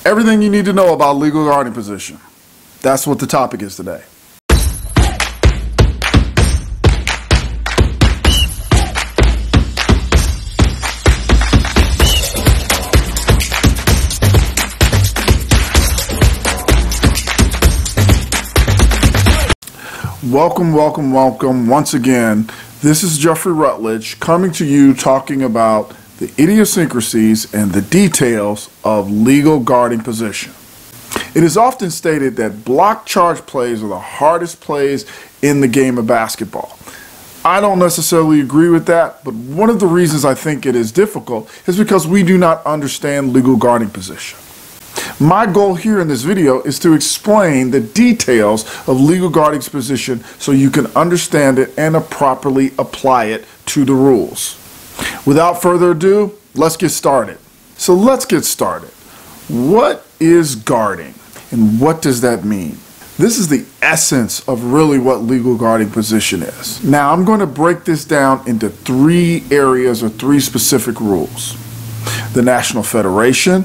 Everything you need to know about legal guarding position. That's what the topic is today. Welcome once again. This is Jeffrey Rutledge coming to you talking about the idiosyncrasies and the details of legal guarding position. It is often stated that block charge plays are the hardest plays in the game of basketball. I don't necessarily agree with that, but one of the reasons I think it is difficult is because we do not understand legal guarding position. My goal here in this video is to explain the details of legal guarding position so you can understand it and properly apply it to the rules. Without further ado, let's get started. So let's get started. What is guarding and what does that mean? This is the essence of really what legal guarding position is. Now I'm going to break this down into three areas or three specific rules. The National Federation,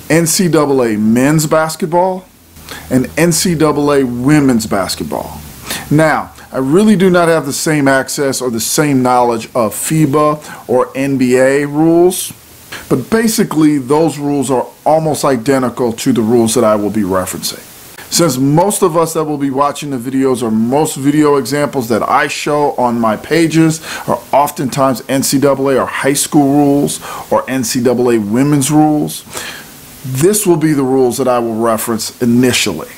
NCAA men's basketball, and NCAA women's basketball. Now, I really do not have the same access or the same knowledge of FIBA or NBA rules, but basically those rules are almost identical to the rules that I will be referencing. Since most of us that will be watching the videos or most video examples that I show on my pages are oftentimes NCAA or high school rules or NCAA women's rules, this will be the rules that I will reference initially.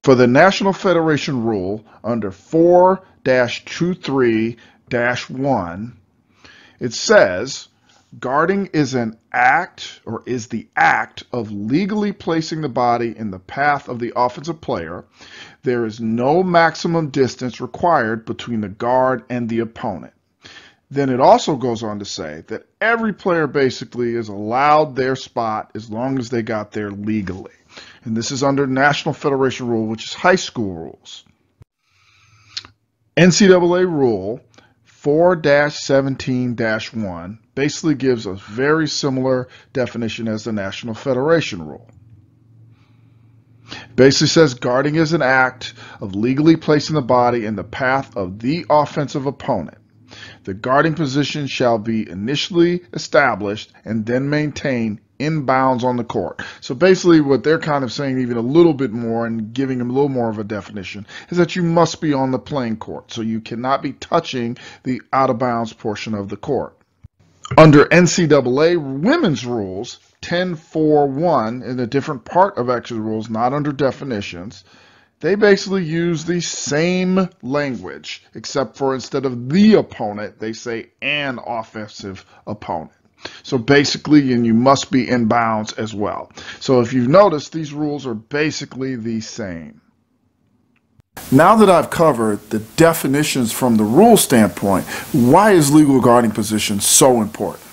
For the National Federation rule under 4-23-1, it says, guarding is an act or is the act of legally placing the body in the path of the offensive player. There is no maximum distance required between the guard and the opponent. Then it also goes on to say that every player basically is allowed their spot as long as they got there legally. And this is under National Federation rule, which is high school rules. NCAA rule 4-17-1 basically gives a very similar definition as the National Federation rule. Basically says guarding is an act of legally placing the body in the path of the offensive opponent. The guarding position shall be initially established and then maintained in bounds on the court. So basically what they're kind of saying even a little bit more and giving them a little more of a definition is that you must be on the playing court. So you cannot be touching the out of bounds portion of the court. Under NCAA women's rules 10-4-1 in a different part of actual rules, not under definitions, they basically use the same language, except for instead of the opponent, they say an offensive opponent. So basically, and you must be in bounds as well. So if you've noticed, these rules are basically the same. Now that I've covered the definitions from the rule standpoint, why is legal guarding position so important?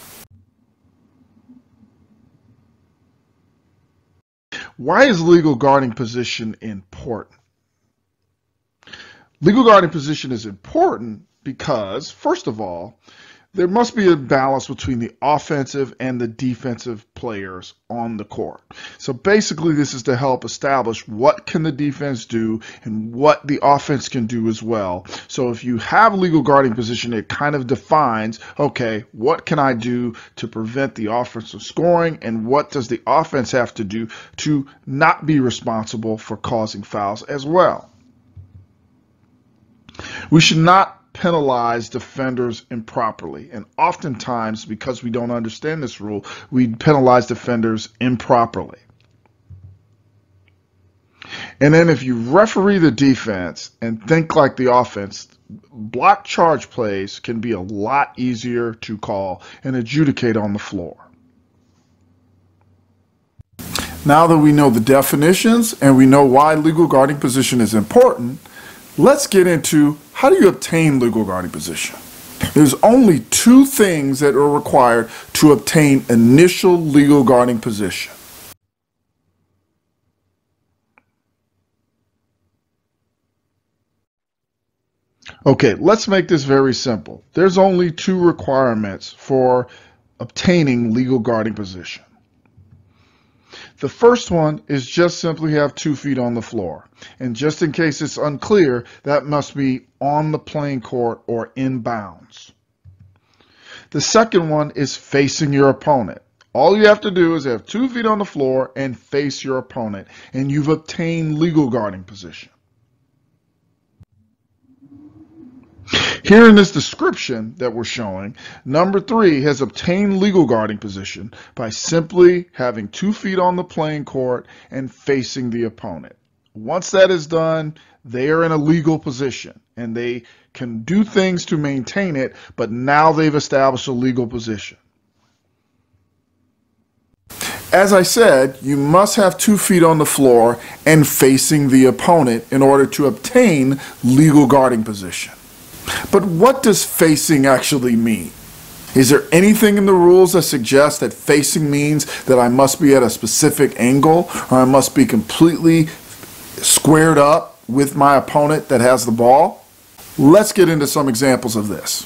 Why is legal guarding position important? Legal guarding position is important because, first of all, there must be a balance between the offensive and the defensive players on the court. So basically this is to help establish what can the defense do and what the offense can do as well. So if you have legal guarding position, it kind of defines, okay, what can I do to prevent the offense from scoring and what does the offense have to do to not be responsible for causing fouls as well. We should not penalize defenders improperly, and oftentimes because we don't understand this rule, we penalize defenders improperly. And then if you referee the defense and think like the offense, block charge plays can be a lot easier to call and adjudicate on the floor. Now that we know the definitions and we know why legal guarding position is important, let's get into how do you obtain legal guarding position. There's only two things that are required to obtain initial legal guarding position. Okay, let's make this very simple. There's only two requirements for obtaining legal guarding position. The first one is just simply have 2 feet on the floor. And just in case it's unclear, that must be on the playing court or in bounds. The second one is facing your opponent. All you have to do is have 2 feet on the floor and face your opponent, and you've obtained legal guarding position. Here in this description that we're showing, number 3 has obtained legal guarding position by simply having 2 feet on the playing court and facing the opponent. Once that is done, they are in a legal position and they can do things to maintain it, but now they've established a legal position. As I said, you must have 2 feet on the floor and facing the opponent in order to obtain legal guarding position. But what does facing actually mean? Is there anything in the rules that suggests that facing means that I must be at a specific angle or I must be completely squared up with my opponent that has the ball? Let's get into some examples of this.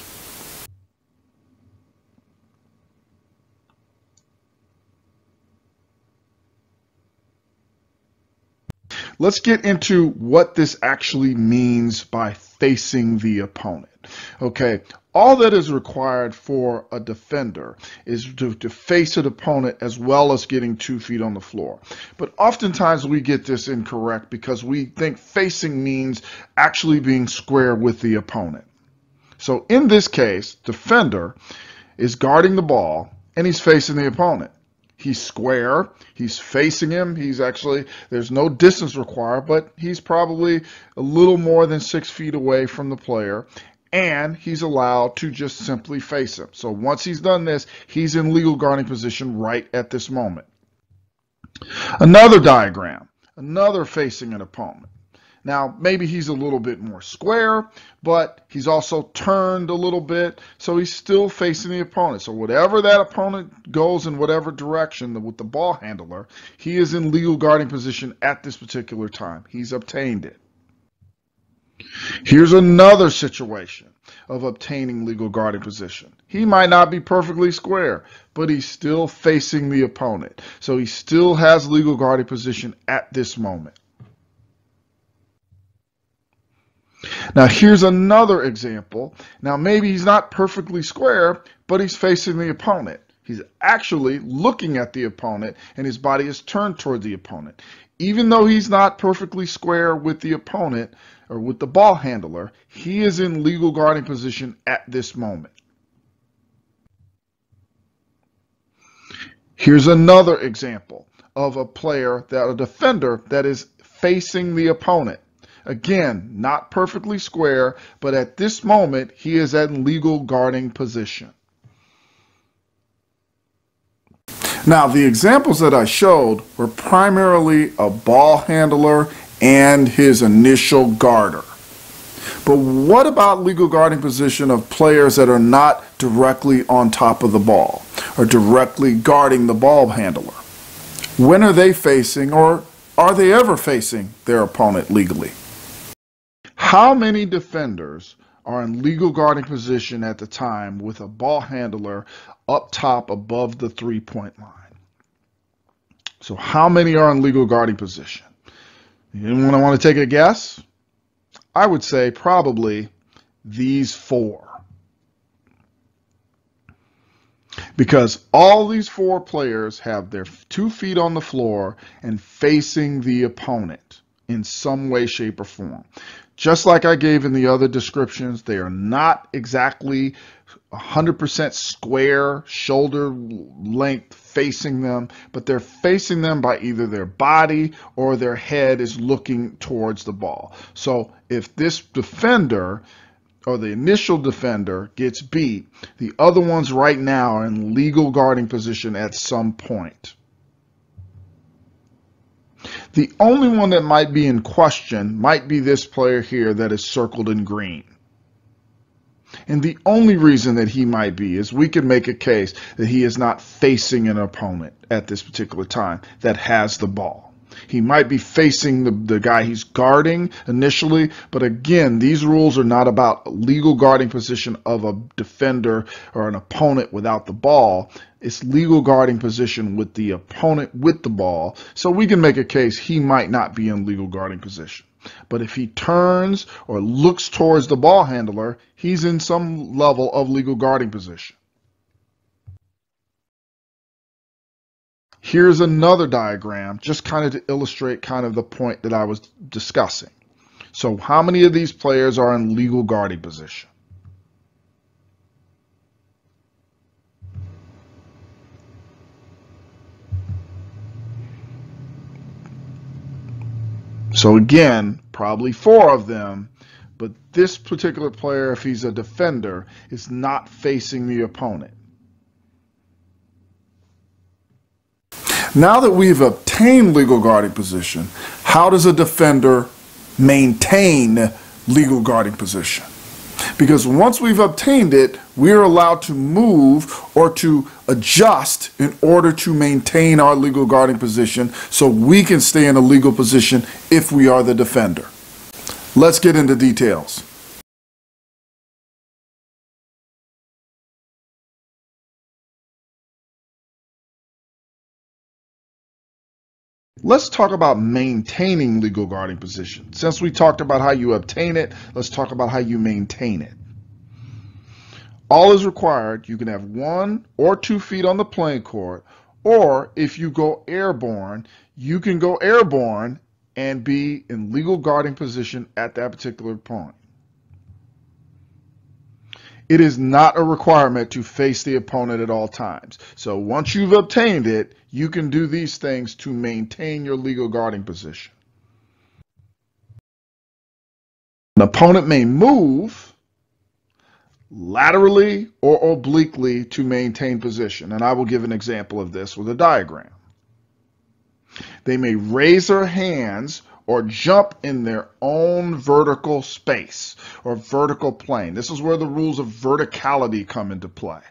Let's get into what this actually means by facing the opponent. Okay, all that is required for a defender is to face an opponent as well as getting 2 feet on the floor. But oftentimes we get this incorrect because we think facing means actually being square with the opponent. So in this case, defender is guarding the ball and he's facing the opponent. He's square, he's facing him, there's no distance required, but he's probably a little more than 6 feet away from the player, and he's allowed to just simply face him. So once he's done this, he's in legal guarding position right at this moment. Another diagram, another facing an opponent. Now, maybe he's a little bit more square, but he's also turned a little bit, so he's still facing the opponent. So whatever that opponent goes in whatever direction with the ball handler, he is in legal guarding position at this particular time. He's obtained it. Here's another situation of obtaining legal guarding position. He might not be perfectly square, but he's still facing the opponent. So he still has legal guarding position at this moment. Now here's another example. Now maybe he's not perfectly square, but he's facing the opponent. He's actually looking at the opponent and his body is turned toward the opponent. Even though he's not perfectly square with the opponent or with the ball handler, he is in legal guarding position at this moment. Here's another example of a defender that is facing the opponent. Again, not perfectly square, but at this moment, he is in legal guarding position. Now, the examples that I showed were primarily a ball handler and his initial guarder. But what about legal guarding position of players that are not directly on top of the ball or directly guarding the ball handler? When are they facing, or are they ever facing their opponent legally? How many defenders are in legal guarding position at the time with a ball handler up top above the 3-point line? So how many are in legal guarding position? Anyone want to take a guess? I would say probably these 4. Because all these 4 players have their 2 feet on the floor and facing the opponent in some way, shape, or form. Just like I gave in the other descriptions, they are not exactly 100% square, shoulder length facing them, but they're facing them by either their body or their head is looking towards the ball. So if this defender or the initial defender gets beat, the other ones right now are in legal guarding position at some point. The only one that might be in question might be this player here that is circled in green. And the only reason that he might be is we can make a case that he is not facing an opponent at this particular time that has the ball. He might be facing the guy he's guarding initially, but again, these rules are not about legal guarding position of a defender or an opponent without the ball. It's legal guarding position with the opponent with the ball. So we can make a case he might not be in legal guarding position. But if he turns or looks towards the ball handler, he's in some level of legal guarding position. Here's another diagram, just kind of to illustrate kind of the point that I was discussing. So how many of these players are in legal guarding position? So again, probably 4 of them, but this particular player, if he's a defender, is not facing the opponent. Now that we've obtained legal guarding position, how does a defender maintain legal guarding position? Because once we've obtained it, we're allowed to move or to adjust in order to maintain our legal guarding position so we can stay in a legal position if we are the defender. Let's get into details. Let's talk about maintaining legal guarding position. Since we talked about how you obtain it, let's talk about how you maintain it. All is required, you can have 1 or 2 feet on the playing court, or if you go airborne, you can go airborne and be in legal guarding position at that particular point. It is not a requirement to face the opponent at all times. So once you've obtained it, you can do these things to maintain your legal guarding position. An opponent may move laterally or obliquely to maintain position, and I will give an example of this with a diagram. They may raise their hands or jump in their own vertical space or vertical plane. This is where the rules of verticality come into play.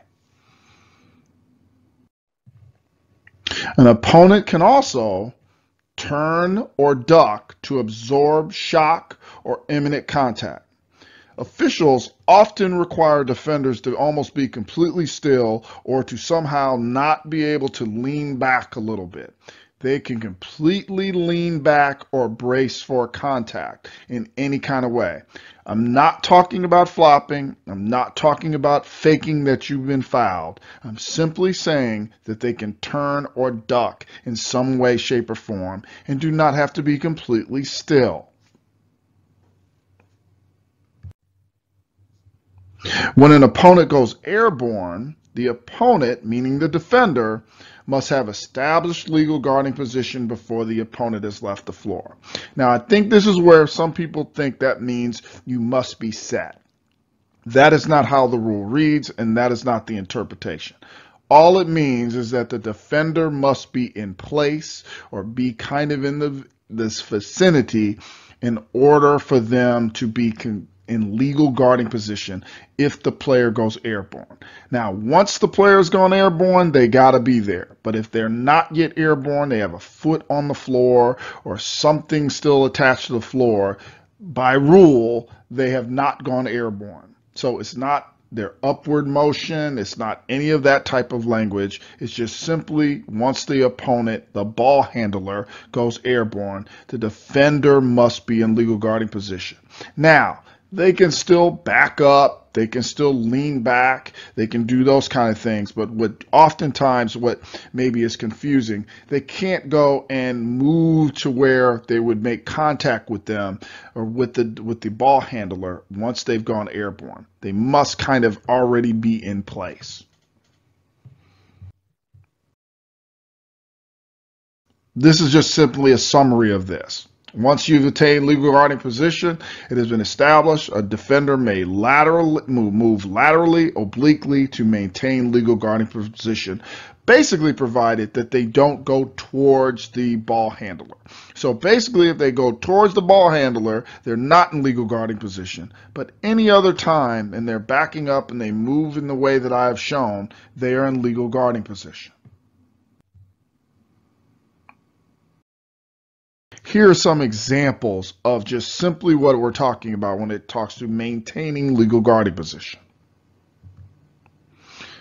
An opponent can also turn or duck to absorb shock or imminent contact. Officials often require defenders to almost be completely still or to somehow not be able to lean back a little bit. They can completely lean back or brace for contact in any kind of way. I'm not talking about flopping. I'm not talking about faking that you've been fouled. I'm simply saying that they can turn or duck in some way, shape, or form and do not have to be completely still. When an opponent goes airborne, the opponent, meaning the defender, must have established legal guarding position before the opponent has left the floor. Now, I think this is where some people think that means you must be set. That is not how the rule reads, and that is not the interpretation. All it means is that the defender must be in place or be kind of in this vicinity in order for them to be in legal guarding position if the player goes airborne. Now, once the player's gone airborne, they got to be there. But if they're not yet airborne, they have a foot on the floor or something still attached to the floor, by rule, they have not gone airborne. So it's not their upward motion. It's not any of that type of language. It's just simply once the opponent, the ball handler, goes airborne, the defender must be in legal guarding position. Now, they can still back up, they can still lean back, they can do those kind of things, but oftentimes what maybe is confusing, they can't go and move to where they would make contact with them or with the ball handler once they've gone airborne. They must kind of already be in place. This is just simply a summary of this. Once you've attained legal guarding position, it has been established a defender may move laterally, obliquely to maintain legal guarding position, basically provided that they don't go towards the ball handler. So basically, if they go towards the ball handler, they're not in legal guarding position. But any other time, and they're backing up and they move in the way that I have shown, they are in legal guarding position. Here are some examples of just simply what we're talking about when it talks to maintaining legal guarding position.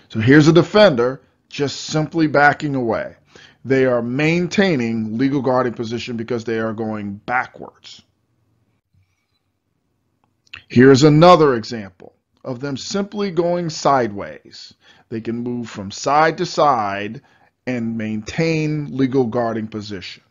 So here's a defender just simply backing away. They are maintaining legal guarding position because they are going backwards. Here's another example of them simply going sideways. They can move from side to side and maintain legal guarding position.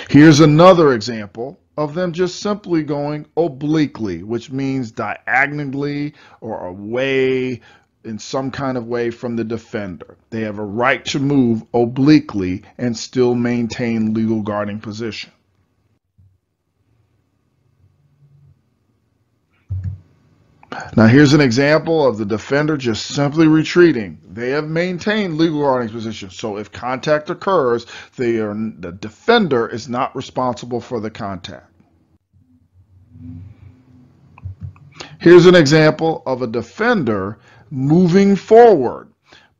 Here's another example of them just simply going obliquely, which means diagonally or away in some kind of way from the defender. They have a right to move obliquely and still maintain legal guarding position. Now here's an example of the defender just simply retreating. They have maintained legal guarding position, so if contact occurs, the defender is not responsible for the contact. Here's an example of a defender moving forward,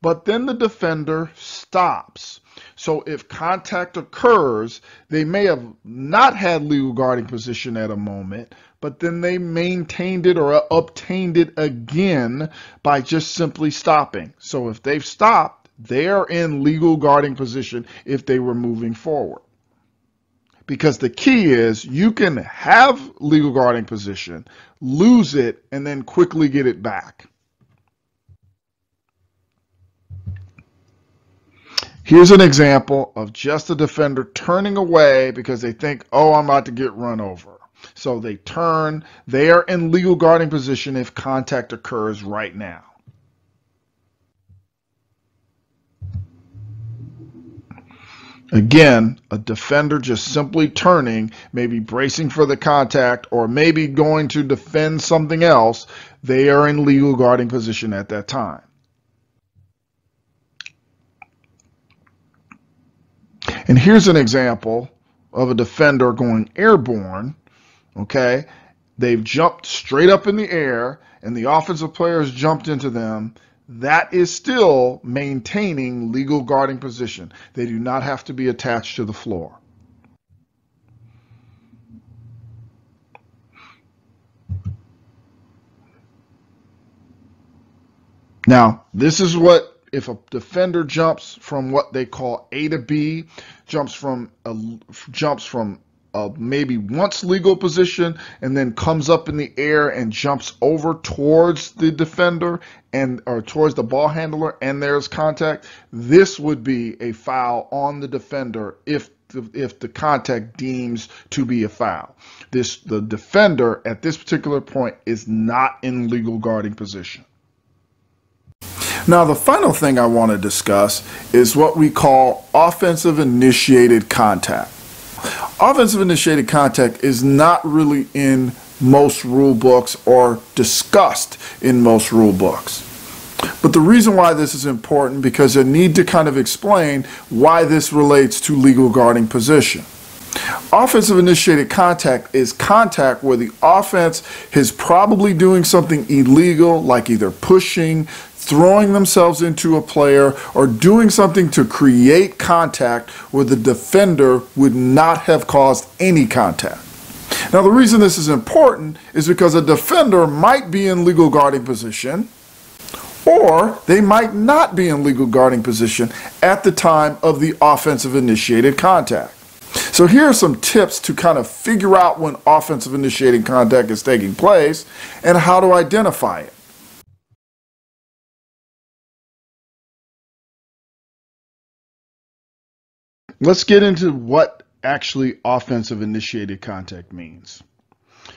but then the defender stops. So if contact occurs, they may have not had legal guarding position at a moment, but then they maintained it or obtained it again by just simply stopping. So if they've stopped, they are in legal guarding position if they were moving forward. Because the key is you can have legal guarding position, lose it, and then quickly get it back. Here's an example of just a defender turning away because they think, oh, I'm about to get run over. So they turn. They are in legal guarding position if contact occurs right now. Again, a defender just simply turning, maybe bracing for the contact, or maybe going to defend something else. They are in legal guarding position at that time. And here's an example of a defender going airborne. Okay, they've jumped straight up in the air, and the offensive players jumped into them. That is still maintaining legal guarding position. They do not have to be attached to the floor. Now, this is what if a defender jumps from what they call A to B, jumps from maybe once legal position and then comes up in the air and jumps over towards the defender or towards the ball handler, and there's contact. This would be a foul on the defender if the contact deems to be a foul. The defender at this particular point is not in legal guarding position. Now, the final thing I want to discuss is what we call offensive initiated contact. Offensive initiated contact is not really in most rule books or discussed in most rule books. But the reason why this is important because I need to kind of explain why this relates to legal guarding position. Offensive initiated contact is contact where the offense is probably doing something illegal, like either pushing, throwing themselves into a player, or doing something to create contact where the defender would not have caused any contact. Now, the reason this is important is because a defender might be in legal guarding position, or they might not be in legal guarding position at the time of the offensive initiated contact. So here are some tips to kind of figure out when offensive initiated contact is taking place and how to identify it. Let's get into what actually offensive initiated contact means.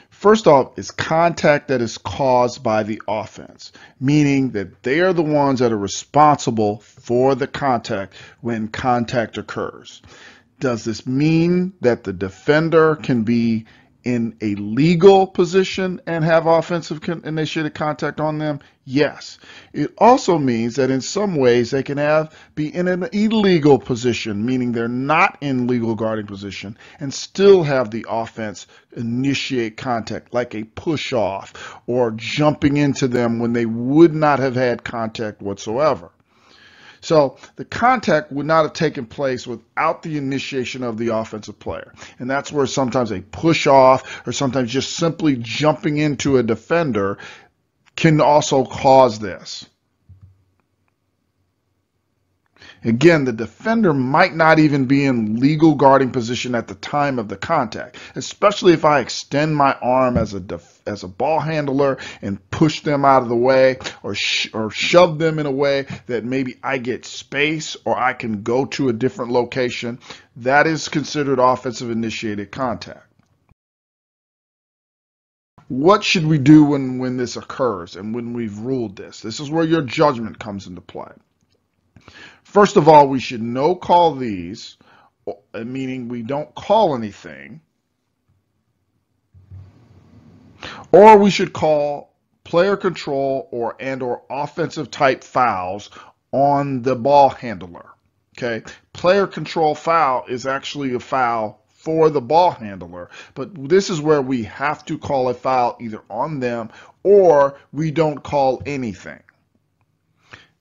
First off, it's contact that is caused by the offense, meaning that they are the ones that are responsible for the contact when contact occurs. Does this mean that the defender can be in a legal position and have offensive initiated contact on them? Yes. It also means that in some ways they can be in an illegal position, meaning they're not in legal guarding position, and still have the offense initiate contact, like a push off or jumping into them when they would not have had contact whatsoever. So the contact would not have taken place without the initiation of the offensive player. And that's where sometimes a push off or sometimes just simply jumping into a defender can also cause this. Again, the defender might not even be in legal guarding position at the time of the contact, especially if I extend my arm as a ball handler and push them out of the way or shove them in a way that maybe I get space or I can go to a different location. That is considered offensive initiated contact. What should we do when this occurs and when we've ruled this? This is where your judgment comes into play. First of all, we should no call these, meaning we don't call anything, or we should call player control or offensive type fouls on the ball handler. Okay, player control foul is actually a foul for the ball handler, but this is where we have to call a foul either on them or we don't call anything.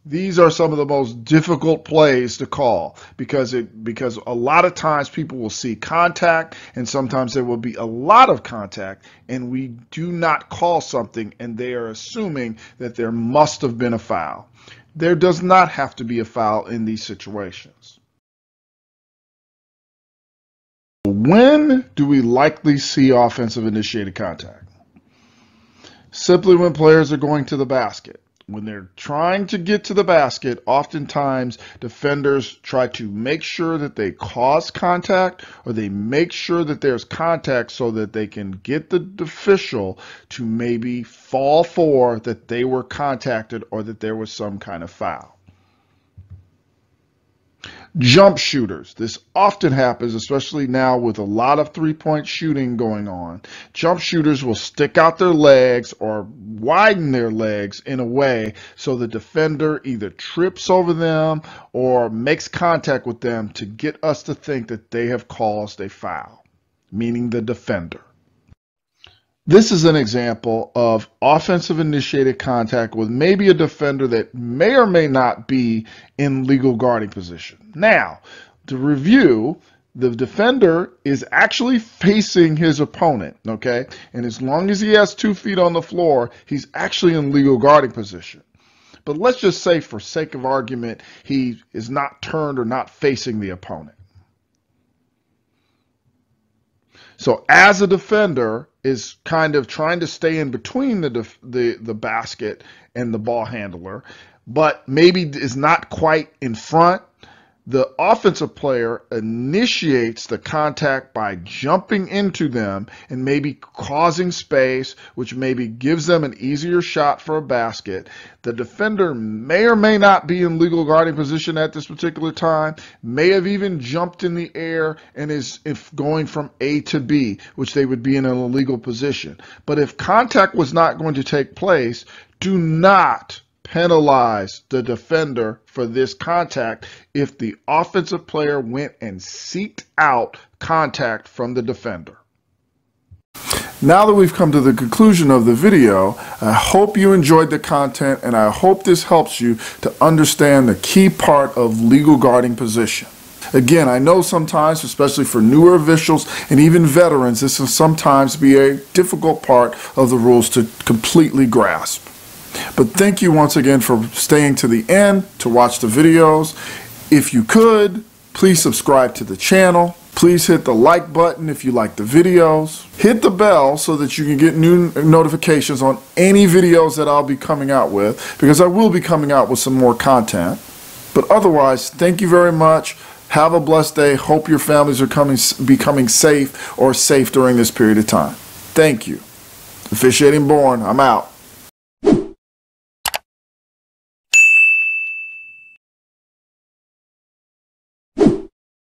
These are some of the most difficult plays to call because a lot of times people will see contact and sometimes there will be a lot of contact and we do not call something and they are assuming that there must have been a foul. There does not have to be a foul in these situations. When do we likely see offensive initiated contact? Simply when players are going to the basket. When they're trying to get to the basket, oftentimes defenders try to make sure that they cause contact or they make sure that there's contact so that they can get the official to maybe fall for that they were contacted or that there was some kind of foul. Jump shooters. This often happens, especially now with a lot of three-point shooting going on. Jump shooters will stick out their legs or widen their legs in a way so the defender either trips over them or makes contact with them to get us to think that they have caused a foul, meaning the defender. This is an example of offensive initiated contact with maybe a defender that may or may not be in legal guarding position. Now, to review, the defender is actually facing his opponent, okay? And as long as he has 2 feet on the floor, he's actually in legal guarding position. But let's just say, for sake of argument, he is not turned or not facing the opponent. So as a defender is kind of trying to stay in between the basket and the ball handler, but maybe is not quite in front, the offensive player initiates the contact by jumping into them and maybe causing space, which maybe gives them an easier shot for a basket. The defender may or may not be in legal guarding position at this particular time, may have even jumped in the air and is going from A to B, which they would be in an illegal position. But if contact was not going to take place, do not penalize the defender for this contact if the offensive player went and seeked out contact from the defender. Now that we've come to the conclusion of the video, I hope you enjoyed the content and I hope this helps you to understand the key part of legal guarding position. Again, I know sometimes, especially for newer officials and even veterans, this will sometimes be a difficult part of the rules to completely grasp. But thank you once again for staying to the end to watch the videos. If you could, please subscribe to the channel. Please hit the like button if you like the videos. Hit the bell so that you can get new notifications on any videos that I'll be coming out with, because I will be coming out with some more content. But otherwise, thank you very much. Have a blessed day. Hope your families are becoming safe or safe during this period of time. Thank you. Officiating Born, I'm out.